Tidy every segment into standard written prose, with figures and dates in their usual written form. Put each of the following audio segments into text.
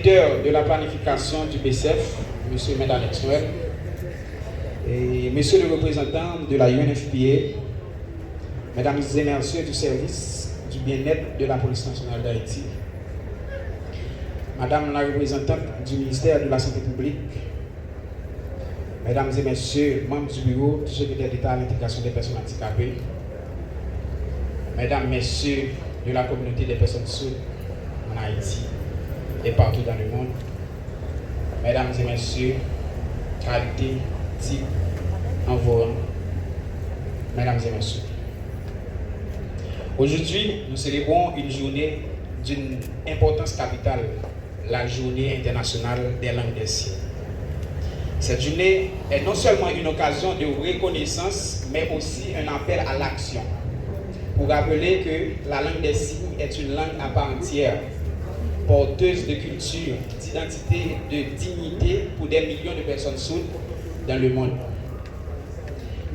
directeur de la planification du BCF, M. Medanex Noël, et monsieur le représentant de la UNFPA, mesdames et messieurs du service du bien-être de la police nationale d'Haïti, madame la représentante du ministère de la Santé publique, mesdames et messieurs membres du bureau du secrétaire d'État à l'intégration des personnes handicapées, mesdames, messieurs de la communauté des personnes sourdes en Haïti et partout dans le monde, mesdames et messieurs, qualité, type, envoyant, mesdames et messieurs. Aujourd'hui, nous célébrons une journée d'une importance capitale, la journée internationale des langues des signes. Cette journée est non seulement une occasion de reconnaissance, mais aussi un appel à l'action, pour rappeler que la langue des signes est une langue à part entière, porteuse de culture, d'identité, de dignité pour des millions de personnes sourdes dans le monde.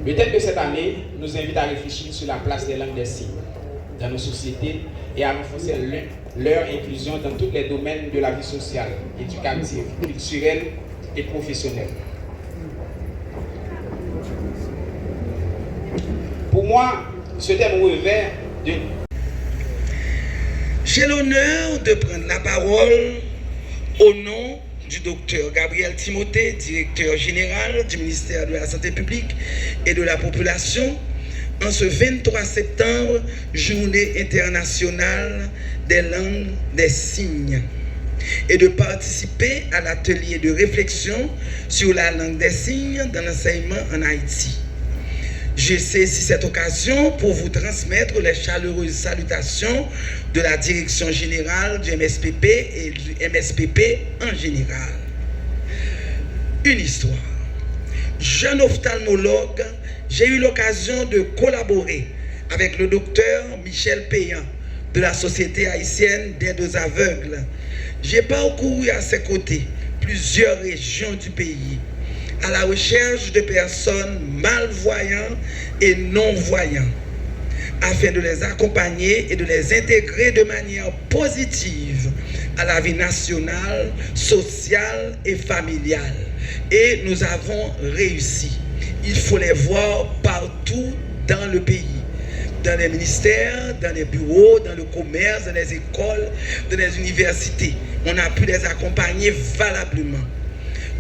Le thème de cette année nous invite à réfléchir sur la place des langues des signes dans nos sociétés et à renforcer leur inclusion dans tous les domaines de la vie sociale, éducative, culturelle et professionnelle. Pour moi, ce thème revêt de... J'ai l'honneur de prendre la parole au nom du docteur Gabriel Timothée, directeur général du ministère de la Santé publique et de la population, en ce 23 septembre, journée internationale des langues des signes, et de participer à l'atelier de réflexion sur la langue des signes dans l'enseignement en Haïti. Je saisis cette occasion pour vous transmettre les chaleureuses salutations de la direction générale du MSPP et du MSPP en général. Une histoire. Jeune ophtalmologue, j'ai eu l'occasion de collaborer avec le docteur Michel Payan de la Société haïtienne d'aide aux aveugles. J'ai parcouru à ses côtés plusieurs régions du pays à la recherche de personnes malvoyantes et non-voyantes afin de les accompagner et de les intégrer de manière positive à la vie nationale, sociale et familiale. Et nous avons réussi. Il faut les voir partout dans le pays, dans les ministères, dans les bureaux, dans le commerce, dans les écoles, dans les universités. On a pu les accompagner valablement.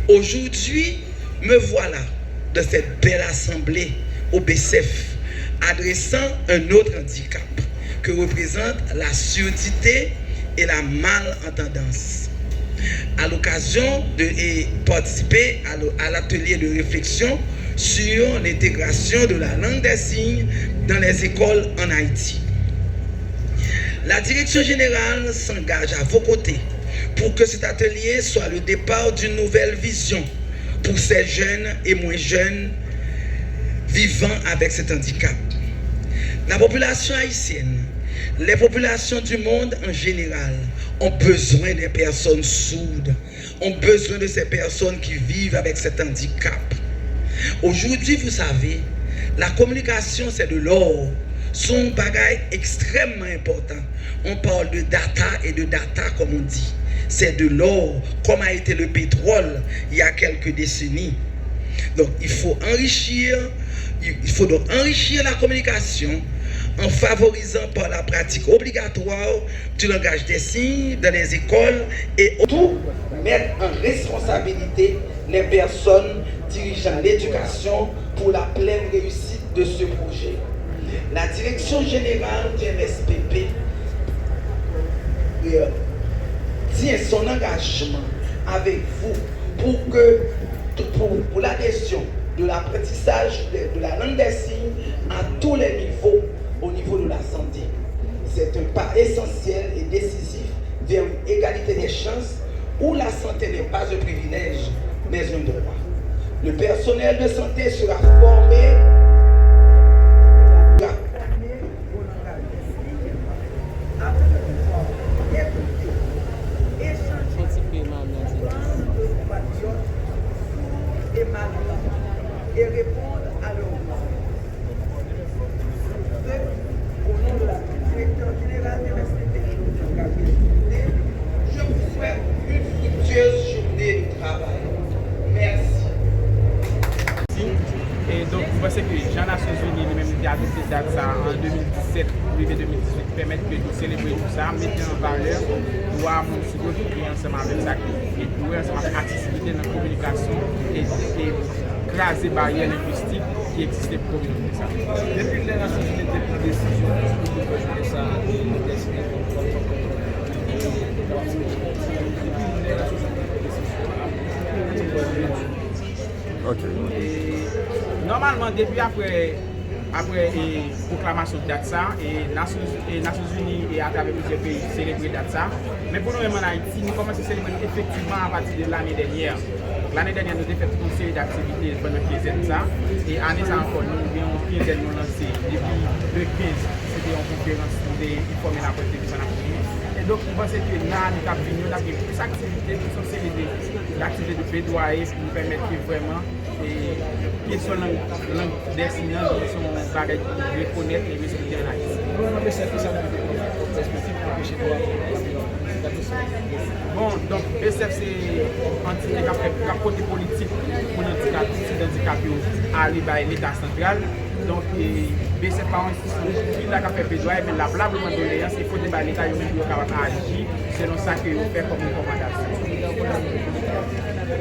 Aujourd'hui, me voilà de cette belle assemblée au BCF, adressant un autre handicap que représente la surdité et la malentendance. À l'occasion de participer à l'atelier de réflexion sur l'intégration de la langue des signes dans les écoles en Haïti. La direction générale s'engage à vos côtés pour que cet atelier soit le départ d'une nouvelle vision pour ces jeunes et moins jeunes vivant avec cet handicap. La population haïtienne, les populations du monde en général ont besoin des personnes sourdes, ont besoin de ces personnes qui vivent avec cet handicap. Aujourd'hui, vous savez, la communication c'est de l'or, c'est un bagage extrêmement important. On parle de data et de data comme on dit. C'est de l'or, comme a été le pétrole il y a quelques décennies. Donc il faut donc enrichir la communication en favorisant par la pratique obligatoire du langage des signes dans les écoles et tout mettre en responsabilité les personnes dirigeant l'éducation pour la pleine réussite de ce projet. La direction générale du MSPP tient son engagement avec vous pour l'adhésion de l'apprentissage de la langue des signes à tous les niveaux au niveau de la santé. C'est un pas essentiel et décisif vers une égalité des chances où la santé n'est pas un privilège mais un droit. Le personnel de santé sera formé et répondre à leurs demandes. Au nom de la directeur générale de l'STP, je vous souhaite une date ça en 2017, début 2018, permettre que nous célébrer tout ça, mettre en valeur, voir mon studio qui est ensemble avec ça, et jouer ensemble avec accessibilité dans la communication et craser les barrières linguistiques qui existent pour la communauté. Depuis que la société a pris décision de jouer ça, Ok. Normalement, depuis après proclamation de date ça, et Nations Unies et à travers plusieurs pays célébrer date ça. Mais pour nous, même en Haïti, nous commençons à célébrer effectivement à partir de l'année dernière. L'année dernière, nous avons fait toute une série d'activités pendant 15 ans ça. Et année ça encore, nous avons 15 ans nous lancé. Depuis le 15, c'était une conférence pour informer la politique de la commune. Et donc, nous pensons que là, nous avons plus d'activités, nous sommes célébrés l'activité de plaidoyer pour nous permettre que vraiment qu'ils soient langue dessinante, qu'ils sont bagages pour reconnaître et respecter en Haïti. Bon, donc BCF c'est un côté politique pour l'handicap à l'État central. Donc BCF par exemple, il a fait plaidoyer, mais la blâme de l'État, il faut que l'État agir selon ça que vous faites comme recommandation.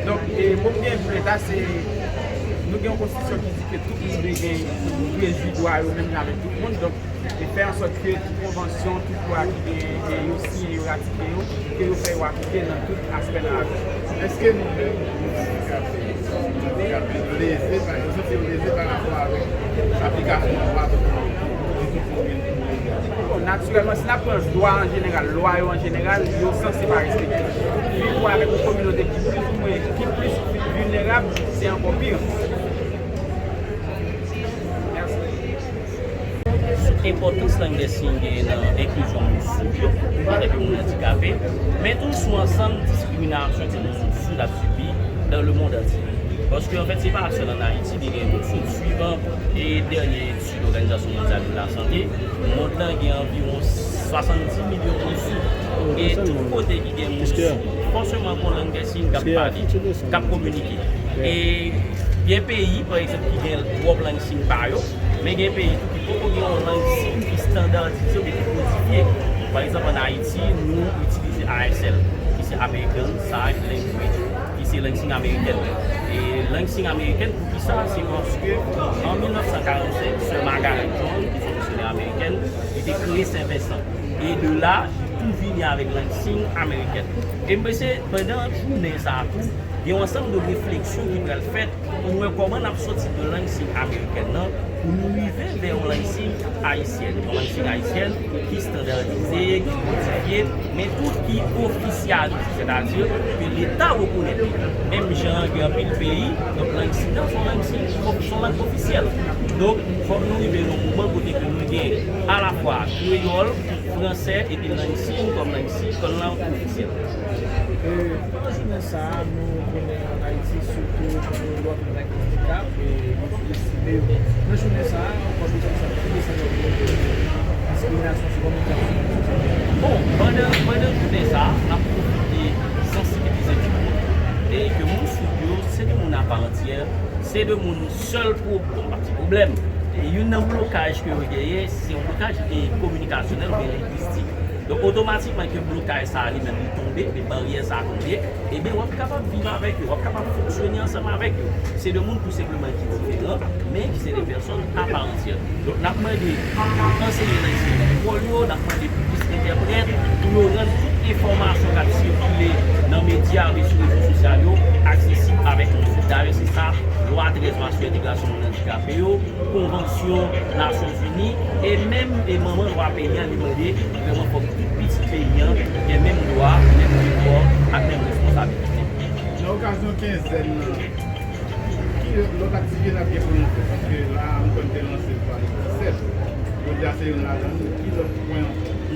Donc, pour bien pour l'État, c'est nous avons une constitution qui dit que tout le monde doit droit même avec tout le monde. Donc, et faire en sorte que toute convention, toute loi qui est aussi ratifiée, que nous faisons appliquer dans tout aspect de la vie. Est-ce que nous lésés par rapport avec l'application de la loi? Naturellement, si la prend loi en général, loi en général, ils sont censés pas respecter. Vivre avec une communauté qui est plus vulnérable, c'est encore pire. Importance langue des signes dans l'inclusion avec les handicapés, mais tous sont ensemble discrimination que nous avons subi dans le monde entier. Parce qu'en fait, ce n'est pas seulement en Haïti, il y a des études suivantes et dernières études de l'Organisation mondiale de la santé, montrant qu'il y a environ 70 millions de sous. Et tout côté qui est sous, forcément pour langue des signes, qui a communiqué. Et il y a des pays, par exemple, qui ont trois langues de signes par eux, mais il y a des pays qui ont une langue de signes qui est standardisée ou qui est codifiée. Par exemple, en Haïti, nous utilisons ASL, qui c'est American Sign Language, qui c'est langue signe américaine. Et langue signe américaine, pour qui ça, c'est parce qu'en 1945, ce Margaret John, qui est une missionnaire américaine, était créé Saint-Vincent. Et de là, tout vient avec langue signe américaine. Et pendant la journée, ça a tout. Il y a un ensemble de réflexions qui doivent être faites pour nous comment on a sorti de langue signe américaine pour nous arriver vers une langue signe haïtienne. Une langue signe haïtienne qui est standardisée, qui est modifiée, mais tout qui est officialisé, c'est-à-dire que l'État reconnaît. Même gens qui ont le pays, donc langue signe, sont langue officielle. Donc, il faut nous arriver dans un moment où nous avons à la fois créole, français et puis langue signe comme langue officielle. Ça, nous connaissons en Haïti surtout pour l'autre handicap et nous estimons. Nous connaissons ça, on peut dire ça, discrimination sur communication. Bon, pendant tout ça, on a profité de sensibiliser tout le monde. Et que mon studio, c'est de mon à part entière, c'est de mon seul problème. Et il y a un blocage que vous avez, c'est un blocage communicationnel ou linguistique. Donc automatiquement que le blocage ça lui-même tomber, les barrières ça tomber, et bien on est capable de vivre avec eux, on est capable de fonctionner ensemble avec eux. C'est le monde tout simplement qui est différent, mais qui sont des personnes à part entière. Donc nous avons demandé d'enseigner pour nous, nous avons demandé plus d'interprètes pour nous rendre toute information qui circule dans les médias et sur les réseaux sociaux accessible avec nous. D'ailleurs c'est ça, loi 13 sur l'intégration de handicapés, convention Nations Unies, et même les mamans doivent payer à demander vraiment pour tout petit paysan qui a même droit, même devoir, avec même responsabilité. Dans l'occasion 15, qui l'autre activité là bien pour nous faire, parce que là, on peut lancer par le 17, on dit assez une qui l'autre point.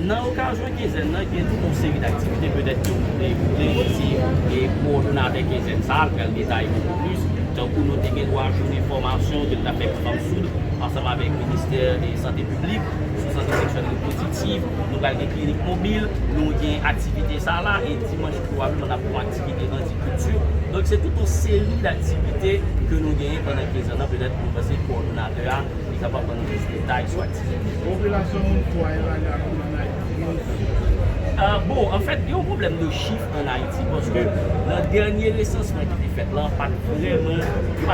Dans l'occasion 15, il y a toute une série d'activités peut-être que vous pouvez écouter ici et coordonner 15 ça, le détail beaucoup plus. Donc, pour nous, nous avons une formation que nous avons fait pour ensemble avec le ministère de la Santé publique, sur santé sexuelle reproductive, nous avons des cliniques mobiles, nous avons des activités ça là, et dimanche probablement on a pour activité d'anticulture. Donc c'est toute une série d'activités que nous gagnons pendant 15 ans, peut-être pour passer le coordonnateur est capable de nous donner des détails soit. Population quoi bon, en fait, il y a un problème de chiffres en Haïti parce que dans le dernier recensement qui était fait là, pas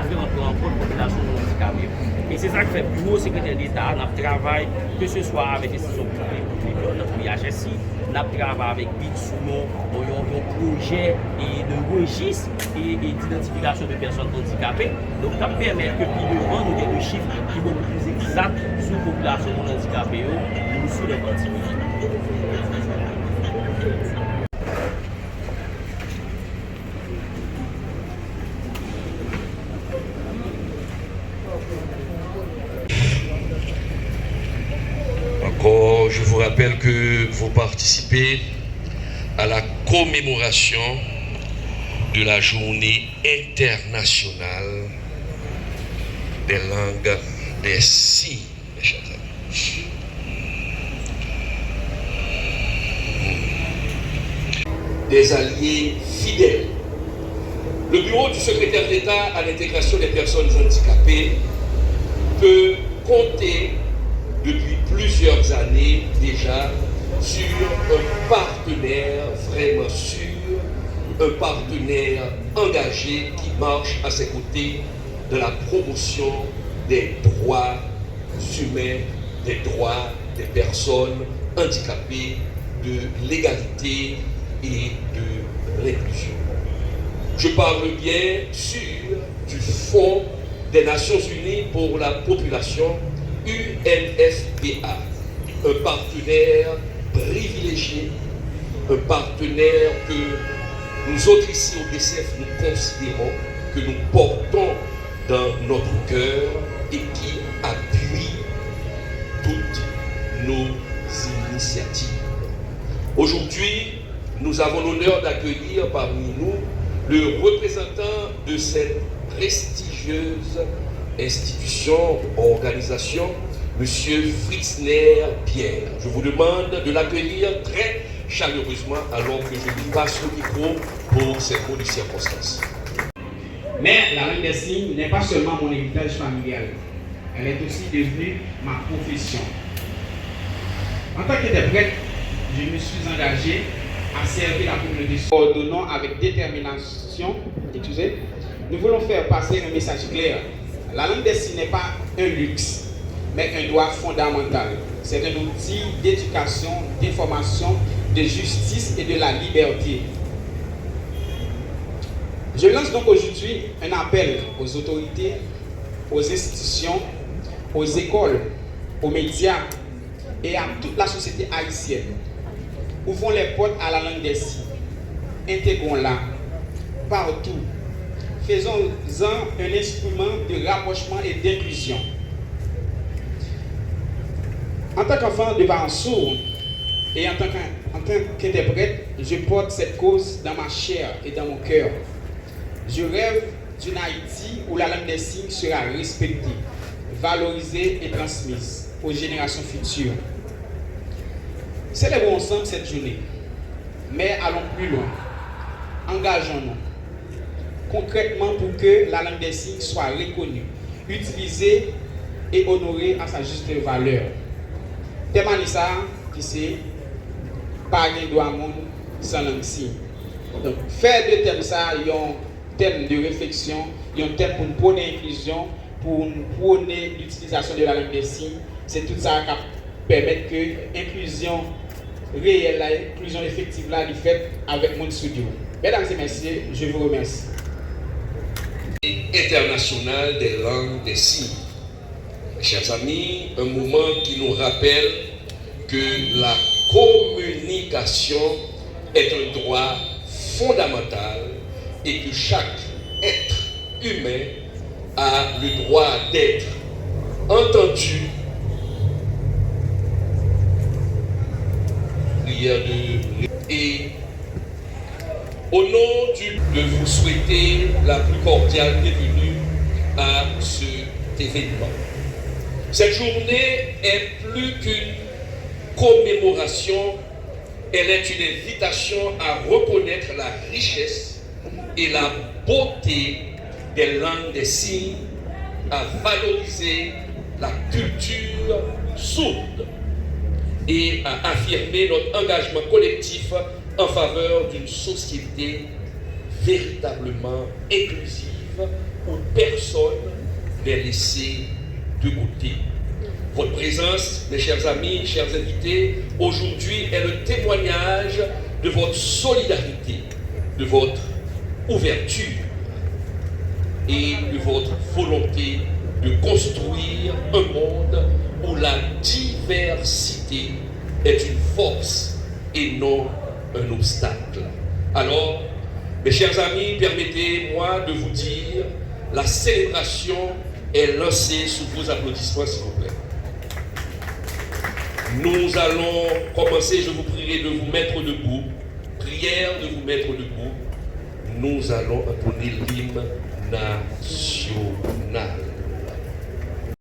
vraiment prendre en compte la population handicapée. Et c'est ça que fait le bureau secrétaire d'État, notre travail, que ce soit avec l'institution publique, notre IHSI, notre travail avec BIT sous un projet de registre et d'identification de personnes handicapées. Donc, ça permet que plus devant, nous ayons des chiffres qui sont beaucoup plus exacts sur la population handicapée ou sur les particuliers. Encore, je vous rappelle que vous participez à la commémoration de la journée internationale des langues des signes, mes chers amis. Des alliés fidèles. Le bureau du secrétaire d'État à l'intégration des personnes handicapées peut compter depuis plusieurs années déjà sur un partenaire vraiment sûr, un partenaire engagé qui marche à ses côtés de la promotion des droits humains, des droits des personnes handicapées, de l'égalité et de l'inclusion. Je parle bien sûr du Fonds des Nations Unies pour la population, UNFPA, un partenaire privilégié, un partenaire que nous autres ici au BCF nous considérons, que nous portons dans notre cœur et qui appuie toutes nos initiatives. Aujourd'hui, nous avons l'honneur d'accueillir parmi nous le représentant de cette prestigieuse institution, organisation, M. Fritzner Pierre. Je vous demande de l'accueillir très chaleureusement alors que je lui passe le micro pour ces mots de circonstance. Mais la langue des signes n'est pas seulement mon héritage familial, elle est aussi devenue ma profession. En tant qu'interprète, je me suis engagé à servir la communauté coordonnant avec détermination. Excusez, nous voulons faire passer un message clair. La langue des signes n'est pas un luxe, mais un droit fondamental. C'est un outil d'éducation, d'information, de justice et de la liberté. Je lance donc aujourd'hui un appel aux autorités, aux institutions, aux écoles, aux médias et à toute la société haïtienne. Ouvrons les portes à la langue des signes. Intégrons-la partout. Faisons-en un instrument de rapprochement et d'inclusion. En tant qu'enfant de parents sourds et en tant qu'interprète, je porte cette cause dans ma chair et dans mon cœur. Je rêve d'une Haïti où la langue des signes sera respectée, valorisée et transmise aux générations futures. Célébrons ensemble cette journée, mais allons plus loin. Engageons-nous concrètement pour que la langue des signes soit reconnue, utilisée et honorée à sa juste valeur. Temanissa, qui c'est pas un droit monde sans langue signe. Donc, faire de thème ça, il y a un thème de réflexion, il y a un thème pour nous prôner l'inclusion, pour nous prôner l'utilisation de la langue des signes. C'est tout ça qui permet que l'inclusion réelle, l'inclusion effective là, est faite avec mon studio. Mesdames et messieurs, je vous remercie. International des langues des signes. Mes chers amis, un moment qui nous rappelle que la communication est un droit fondamental et que chaque être humain a le droit d'être entendu. Et au nom de vous souhaiter la plus cordiale bienvenue à cet événement. Cette journée est plus qu'une commémoration, elle est une invitation à reconnaître la richesse et la beauté des langues des signes, à valoriser la culture sourde et à affirmer notre engagement collectif en faveur d'une société véritablement inclusive où personne n'est laissé de côté. Votre présence, mes chers amis, chers invités, aujourd'hui est le témoignage de votre solidarité, de votre ouverture et de votre volonté de construire un monde où la diversité est une force et non un obstacle. Alors, mes chers amis, permettez-moi de vous dire, la célébration est lancée sous vos applaudissements, s'il vous plaît. Nous allons commencer, je vous prierai de vous mettre debout. Prière de vous mettre debout. Nous allons entonner l'hymne national.